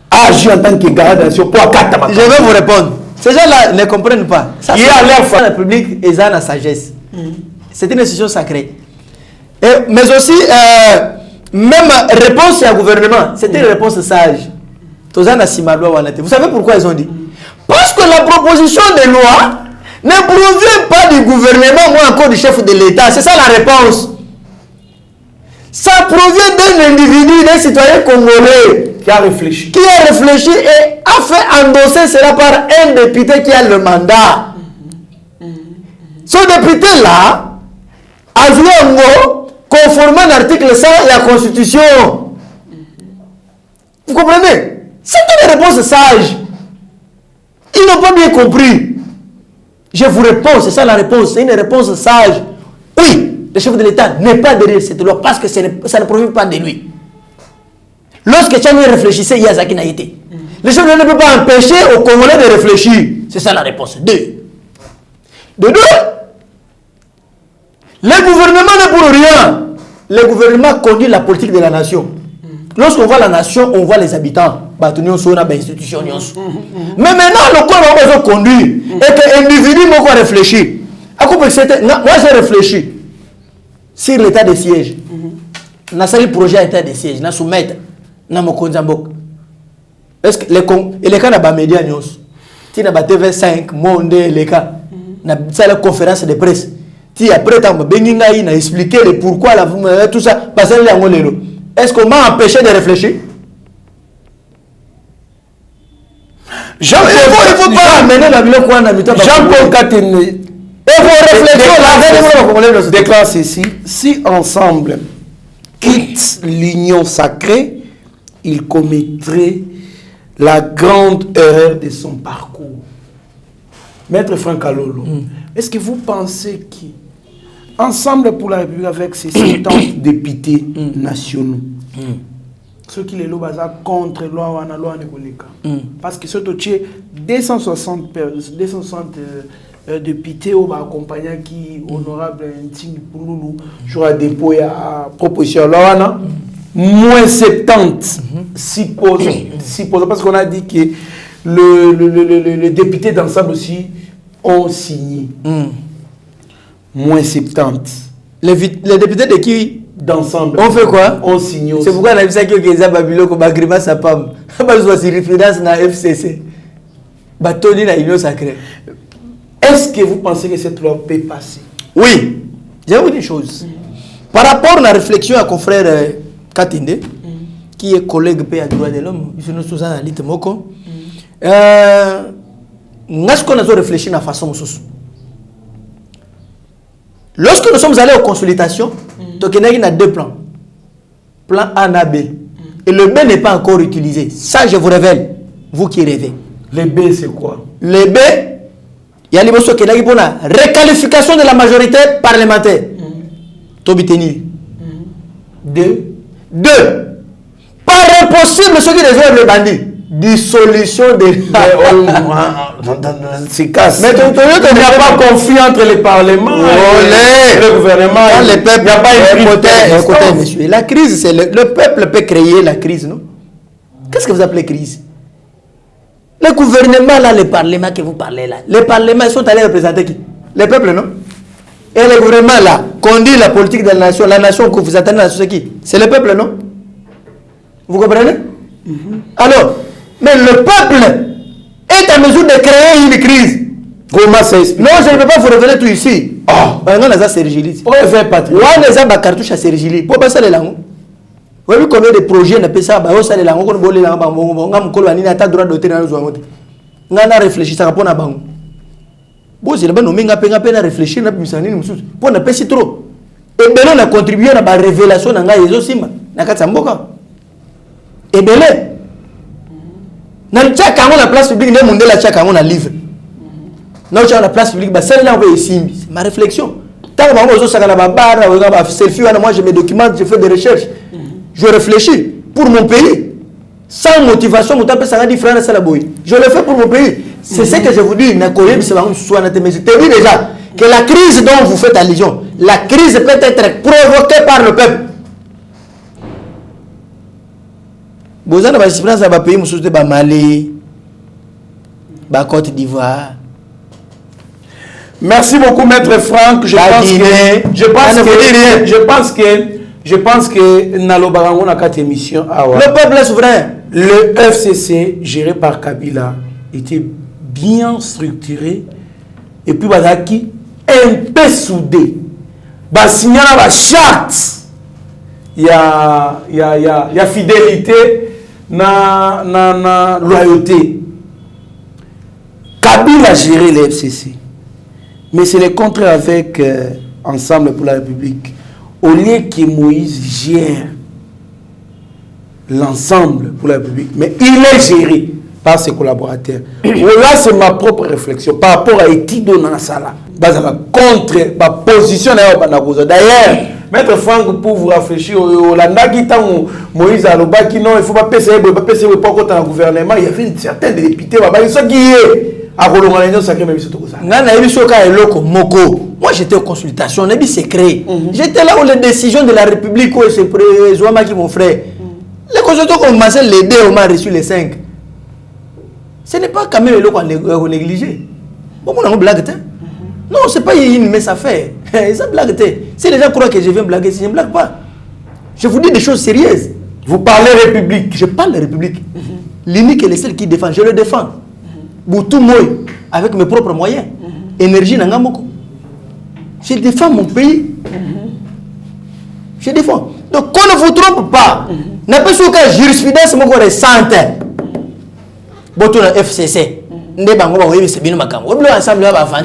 agit en tant que garant de nation pour accater. Je vais vous répondre. Ces gens-là ne comprennent pas. Ça, il y a l'air la République et ça la sagesse. C'est une décision sacrée. Mais aussi, même réponse à gouvernement, c'était une réponse sage. Vous savez pourquoi ils ont dit? Parce que la proposition de loi ne provient pas du gouvernement ou encore du chef de l'État. C'est ça la réponse. Ça provient d'un individu, d'un citoyen congolais qui a réfléchi et a fait endosser cela par un député qui a le mandat. Ce député-là a joué un mot conformément à l'article 100 de la Constitution. Vous comprenez? C'est une réponse sage. Ils n'ont pas bien compris. Je vous réponds, c'est ça la réponse. C'est une réponse sage. Oui, le chef de l'État n'est pas derrière cette loi parce que ça ne provient pas de lui. Lorsque Tchani réfléchissait, il y a Zaki n'a été. Le chef de l'État ne peut pas empêcher aux Congolais de réfléchir. C'est ça la réponse. De deux, le gouvernement n'est pour rien. Le gouvernement conduit la politique de la nation. Lorsqu'on voit la nation, on voit les habitants. Mais maintenant, le corps a besoin de conduire. Et que l'individu m'a réfléchi. Moi, j'ai réfléchi sur l'état de siège. Dans le projet d'état de siège, dans soumettre dans mon Konzambok. Est-ce que les cas dans les médias, tu as TV5, Monde, les cas, dans la conférence de presse. Après, tu as expliqué le pourquoi, tout ça. Est-ce qu'on m'a empêché de réfléchir? Il ne faut pas amener la ville quoi Jean-Paul Katene. Et vos réflexions, déclare ceci: si ensemble quitte l'union sacrée, il commettrait la grande erreur de son parcours. Maître Franck Alolo, est-ce que vous pensez qu'ensemble pour la République, avec ses 70 députés nationaux, ceux qui les lois contre loi parce que ce toché 260 députés au accompagnant qui honorable Ntine Pouloulou sur un dépôt à proposition loi moins 70 suppose parce qu'on a dit que les députés d'ensemble aussi ont signé moins 70 les députés de qui d'ensemble. On fait quoi? On signe. C'est pourquoi on a vu ça que les Babylone comme Agrima Sapam. On va jouer sur finance dans FCC. Batoni na union sacrée. Est-ce que vous pensez que cette loi peut passer? Oui. Je vais vous dire une chose. Par rapport à la réflexion à confrère Katinde, qui est collègue pays à droit de l'homme, nous sommes en Alite Moko, nous avons réfléchi de la façon. Lorsque nous sommes allés aux consultations, il y a deux plans. Plan A et B. Et le B n'est pas encore utilisé. Ça, je vous révèle, vous qui rêvez. Le B, c'est quoi? Le B, il y a la réqualification de la majorité parlementaire. Tobiteni. Deux. Par impossible, ceux qui résolvent les bandits. Dissolution de c'est casse. Mais il n'y a pas conflit entre les parlements et le gouvernement. Le peuple, il n'y a pas écoutez, monsieur, la crise, c'est le peuple peut créer la crise, non? Qu'est-ce que vous appelez crise? Le gouvernement, là, le parlement que vous parlez là, les parlements, ils sont allés représenter qui? Le peuple, non? Et le gouvernement, là, conduit la politique de la nation que vous attendez, c'est qui? C'est le peuple, non? Vous comprenez? Alors, mais le peuple est en mesure de créer une crise. Comment ça explique? Non, je ne peux pas vous révéler tout ici. Non, on a Sergili. Pourquoi faire patrie? On a des cartouches à Sergili. Pourquoi pas ça les langues? Vous avez vu combien de projets on a fait ça? On a les langues, on a les langues, on a droit d'auteur dans nos oiseaux. On a réfléchi, ça répond à Bango. Bon, c'est là-bas, nous avons réfléchi, nous avons réfléchi, pour ne pas si trop. Et bien, on a contribué à la révélation dans les autres sims. Et bien, dans le tchak, la place publique, nous avons la tchak, on a livre. Nous avons la place publique, c'est là où c'est ma réflexion. Tant que moi je me documente, je fais des recherches, je réfléchis pour mon pays. Sans motivation, je le fais pour mon pays. C'est ce que je vous dis. Mais je te dis déjà que la crise dont vous faites allusion, la crise peut être provoquée par le peuple. Vous avez des différences dans les pays, vous avez Mali, Côte d'Ivoire. Merci beaucoup, Maître Franck. Je pense que Nalobarango n'a qu'à émission. Le peuple est souverain. Le FCC, géré par Kabila, était bien structuré. Et puis, Bazaki, un peu soudé. Signé la charte. Il y a fidélité, na loyauté. Kabila a géré le FCC. Mais c'est le contraire avec Ensemble pour la République. Au lieu que Moïse gère l'ensemble pour la République, mais il est géré par ses collaborateurs. Là, c'est ma propre réflexion par rapport à Etido Nansala. Contre la position d'ailleurs, Maître Franck, pour vous réfléchir, Moïse a dit non, il ne faut pas passer dans le gouvernement. Il y avait certains députés qui moi j'étais aux consultations, c'est créé. J'étais là où les décisions de la République, où c'est qui mon frère. Les consultants ont commencé à l'aider, on m'a reçu les 5. Ce n'est pas quand même le qu'on négligé. Pourquoi on a blague? Non, ce n'est pas une mince affaire. Ça blague. Si les gens croient que je viens blaguer, je ne blague pas. Je vous dis des choses sérieuses. Vous parlez République. Je parle de République. L'unique est le seul qui défend. Je le défends. Tout moi, avec mes propres moyens. Énergie n'a pas beaucoup. Je défends mon pays. Je défends. Donc, qu'on ne vous trompe pas. N'a pas sur quelle jurisprudence mon récente. Boto na FCC.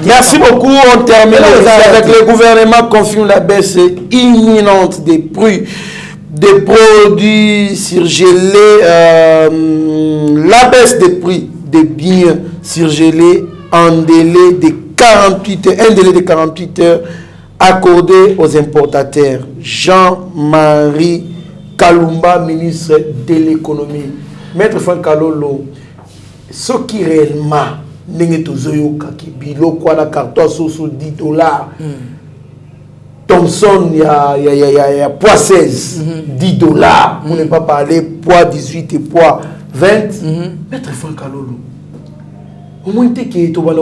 Merci beaucoup. On termine avec le gouvernement confirme la baisse imminente des produits surgelés. La baisse des prix des biens surgelés en délai de 48 heures, un délai de 48 heures accordé aux importateurs. Jean-Marie Kalumba, ministre de l'économie. Maître Franck Kalolo, ce qui réellement n'est pas qui biloko na carton sous 10 $. Thomson, il y a poids 16, 10 $. Pour ne pas parler poids 18 et poids 20. Maître Franck Kalolo, au moins que tu vas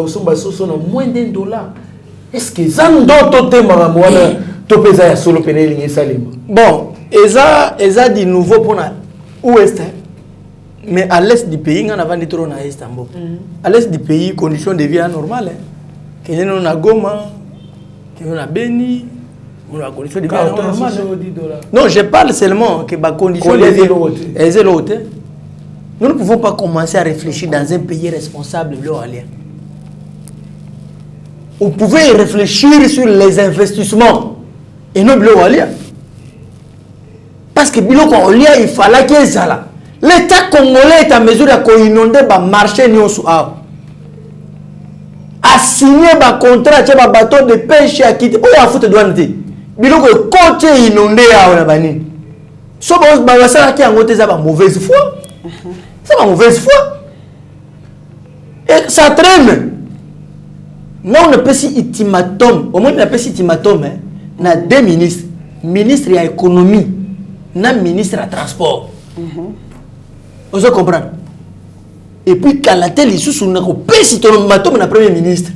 moins d'1 $. Est-ce que ça nous donne tout le bon, ça du nouveau pour l'Ouest. Mais à l'est du pays, on a vendu trop à Istanbul. À l'est du pays, conditions de vie anormales. Qu'il y a Goma, qu'il y a Beni, Non, je parle seulement que ma condition est l'autre. Nous ne pouvons pas commencer à réfléchir dans un pays responsable. Vous pouvez réfléchir sur les investissements et non bleu alia. Parce que biloko olia il fallait que ça là. L'État congolais est en mesure de inonder le marché nyosu a. A signé un contrat avec un bateau de pêche à quitter. Où a foutu douane ti. Biloko côté inondé a na bani. So ba ça qui en côté ça ba mauvaise foi. C'est ma mauvaise foi. Et ça traîne. Non, on a pas si ultimatum. Au moins, on a pas si ultimatum. On a deux ministres. Ministre de l'économie. On a ministre de transport. Vous comprenez? Et puis, quand la télé, on a pas si ultimatum, on a premier ministre.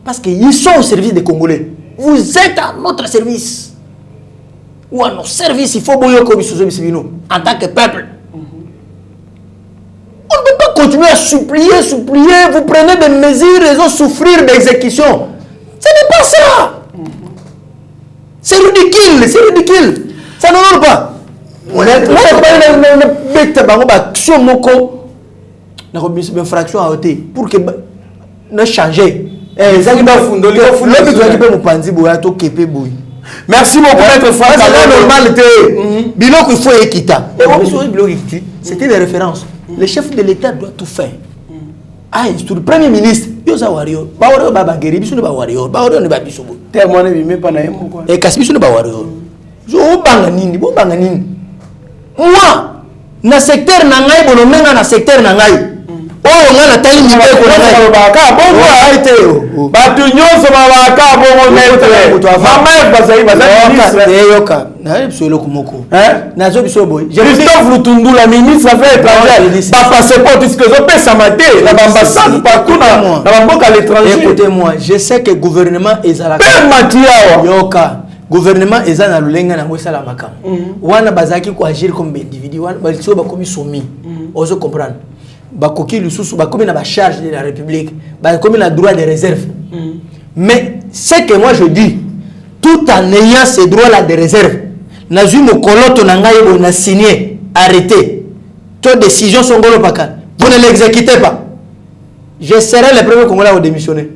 Parce qu'ils sont au service des Congolais. Vous êtes à notre service. Ou à nos services, il faut bouillir comme en tant que peuple. On ne peut pas continuer à supplier. Vous prenez des mesures, ils vont souffrir d'exécution. Ce n'est pas ça. C'est ridicule. Ça n'honore pas. On a une fraction à ôter pour que nous changions. Merci beaucoup, maître Franck. Il faut équiter. C'était des références. Le chef de l'État doit tout faire. Ah, c'est le premier ministre. Il y a wario. Bawario babageri, bisu ne bawario. Bawario ne babisubo. Témoin ne pas na yemo quoi. Et kasi bisu ne bawario. Jo banganini, bo banganini. Moi, na secteur na ngai bono menga na secteur na ngai. Oh, nga na tali mibé ko na ngai. Baka bongo aite yo. Batu nyonso babaka bongo maître. Mama bazali ministre. Yoka. Na bisu lo kumoko. Na zo bisu boy. Christophe Lutundu, la ministre affaires étrangères. Pas passeport puisque je paie sa maté. La ambassade partout dans mboka à l'étranger. Écoutez-moi, je sais que le gouvernement est à la Yoka. Gouvernement est à la Lulenga na ngwesa la makam. Wana bazaki ko agir comme individu, wana baliso ba komi soumis. Ozo comprendre. Ba koki lususu ba komi na ba charge de la République, ba komi na droit de réserve. Mais ce que moi je dis, tout en ayant ces droits-là de réserve, na zui mokoloto na ngai bo na signé, arrêté. Toute décision sont golo paka. Vous ne l'exécutez pas. Je serai le premier Congolais à démissionner.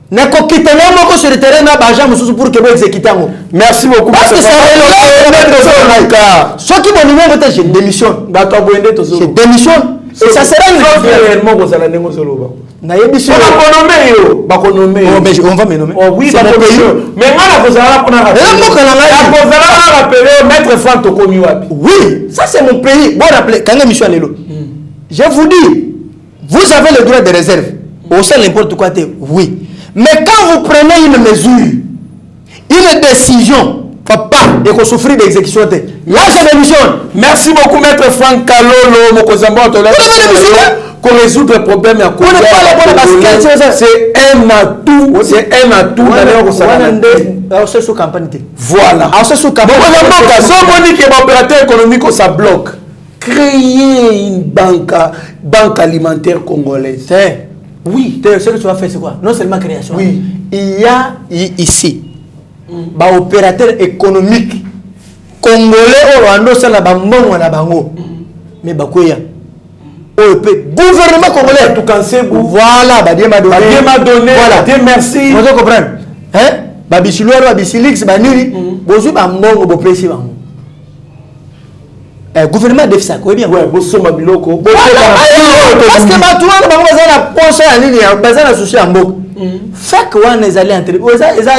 Nako kitana moko sur le terrain na baja mususu pour que vous exécutez. Merci beaucoup. Parce que ça est ce qui mon numéro est je démissionne. Je démissionne. Et ça sera une réellement vous allez négocier là-bas. Na yebiso. On va me nommer. Oui, c'est mon pays. Mais moi vous allez prendre la rappeler maître Franck Tokomi wapi. Oui, ça c'est mon pays. Bon rappelez quand mission lelo. Je vous dis, vous avez le droit de réserve. Au sein n'importe quoi oui. Mais quand vous prenez une mesure, une décision, papa, et qu'on souffre d'exécution, là c'est l'émission. Merci beaucoup, maître Franck Kalolo, Mokozambo, qu'on résout le problème à Congo. C'est un atout. C'est un atout. C'est sous campagne. Voilà. C'est sous campagne. Si on dit que l'opérateur économique, ça bloque. Créer une banque alimentaire congolaise. Oui, ce que tu vas faire, c'est quoi? Non seulement création. Oui. Il y a ici un opérateur économique congolais au Rwanda, c'est la banque na bango. Mais bakoya. Gouvernement congolais tout cancé. Voilà, Dieu m'a donné. Voilà. Dieu merci. Vous comprenez? Hein? Babisiloa, Babisilix, Baniri, bozu bango bo presi bango. Gouvernement de ça, quoi bien. Ouais, bosso mabiloko. Parce que maintenant, on va la poche en ligne, on va la souci en bok. Fait que on est allé entre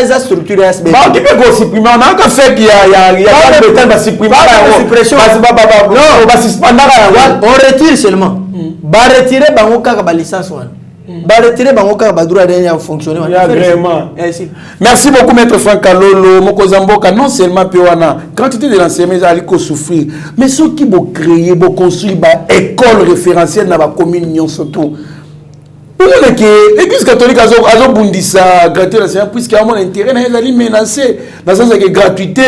eza structure SB. Bah, tu peux go supprimer, on a qu'à faire qu'il y a pas de temps de supprimer. Non, on va suspendre. On retire seulement. Ba retirer bango kaka ba licence wana. Ba retirer bango kaka ba droit de fonctionner. Merci beaucoup maître Franck Kalolo, Mokozamboka. Non seulement Péwana, quantité de l'enseignement ali ko souffrir, mais ceux qui vont créer, vont construire ba école référentielle dans la commune surtout. L'église catholique a bundisa gratuité l'enseignement puisqu'il y a mon intérêt, elle a menacé dans le sens que gratuité,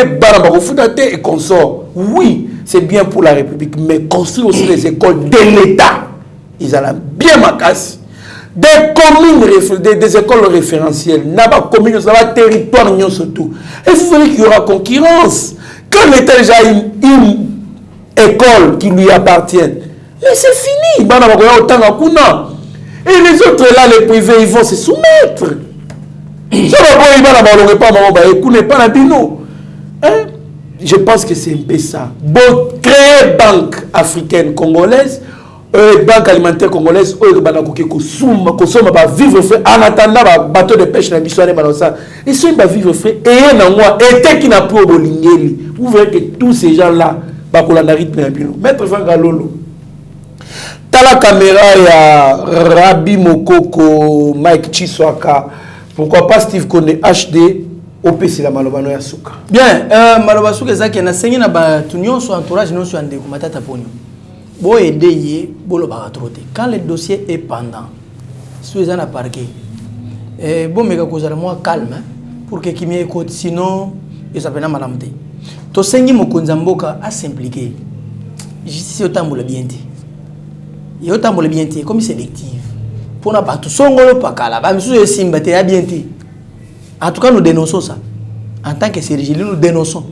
et consort. Oui, c'est bien pour la République, mais construire aussi les écoles de l'État. Ils ont bien ma casse. des communes, des écoles référentielles, n'a pas commune, ça va territoire surtout. Et vous voyez qu'il y aura concurrence. Quand l'État a déjà une école qui lui appartient, et c'est fini. Et les autres là, les privés, ils vont se soumettre. Je pense que c'est un peu ça. Bon, créer banque africaine congolaise, banque alimentaire congolaise, vivre fait en attendant bateau de pêche ils sont vivre fait et moi et qui n'a pas vous verrez que tous ces gens là maître Franck Alolo la caméra ya Rabi Mokoko Mike Chiswaka, pourquoi pas Steve Kone HD OPC la malobano ya suka bien maloba suka ezaki na sengi na ba tunyo so entourage non so ande ko matata ponyo bo aider bolo ba trotter quand le dossier est pendant sous un parquet bon mega kozala moi calme pour que kimi écoute sinon il s'appelle malamte to sengi mokonza mboka a s'impliquer justice otambola bien te yo tambola bien te comme sélective pour na pas tout songolo pakala ba misu esimba te ya bien te. En tout cas, nous dénonçons ça. En tant que Sergi, nous dénonçons.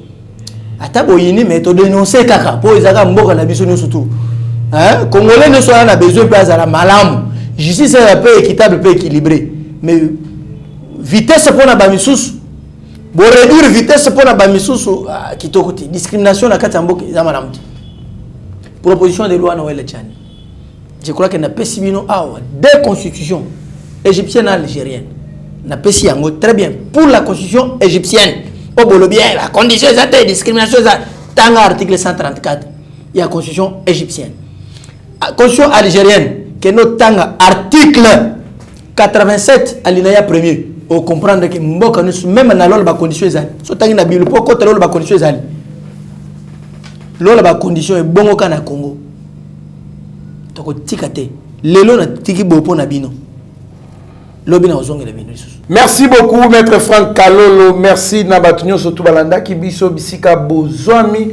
Ataboyini, mais tu dénonces kaka. Pour les gens qui ont besoin surtout. Congolais ne sont pas besoin de la malam. Justice est un peu équitable, un peu équilibré. Mais vitesse pour la bamisous. Pour réduire vitesse pour la bamisous, qui t'occupe. Discrimination à Katambo, c'est malam. Proposition de loi Noël Tchani. Je crois qu'il n'y a pas si bien deux constitutions égyptiennes et algériennes. Très bien. Pour la constitution égyptienne, la condition de discrimination, dans l'article 134, il y a la constitution égyptienne. La constitution algérienne, qui est notre article 87, alinéa 1er. On comprend que même dans la condition, la condition est bon au Congo. Merci beaucoup, Maître Franck Kalolo. Merci, Nabatunyo Sotubalanda, Kibiso, Bisika, Bozwami.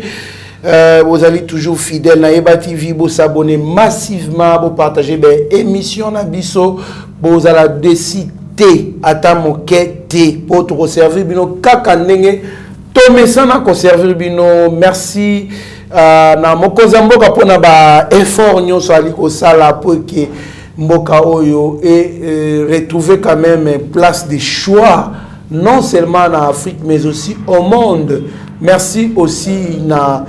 Vous allez toujours fidèles. Naïba TV, vous s'abonnez massivement, vous partagez les émissions Nabiso. Vous allez décider à ta moquette pour te conserver. Bino, kakanenge, Tomé Sana, conserver Bino. Merci. Na mokozamboka pour na ba effort nyoso aliko sala pour que Mboka Oyo et retrouver quand même une place de choix, non seulement en Afrique, mais aussi au monde. Merci aussi na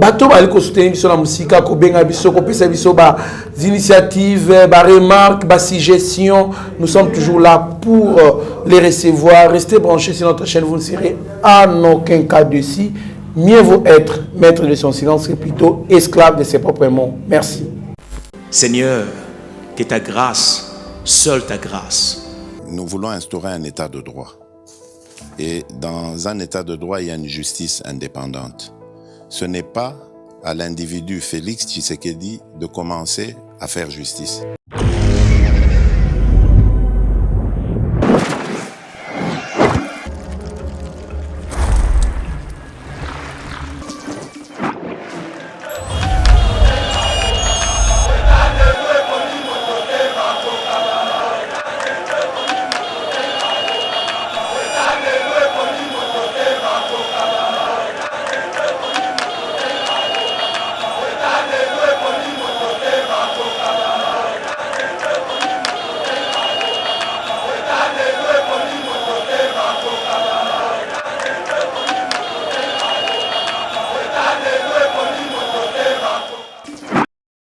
bateau baliko soutenir biso na musika ko benga biso ko pesa biso ba initiatives, ba remarques, ba suggestions. Nous sommes toujours là pour les recevoir. Restez branchés sur notre chaîne, vous ne serez en aucun cas dessus. Mieux vaut être maître de son silence que plutôt esclave de ses propres mots. Merci. Seigneur, que ta grâce, seule ta grâce. Nous voulons instaurer un état de droit. Et dans un état de droit, il y a une justice indépendante. Ce n'est pas à l'individu Félix Tshisekedi de commencer à faire justice.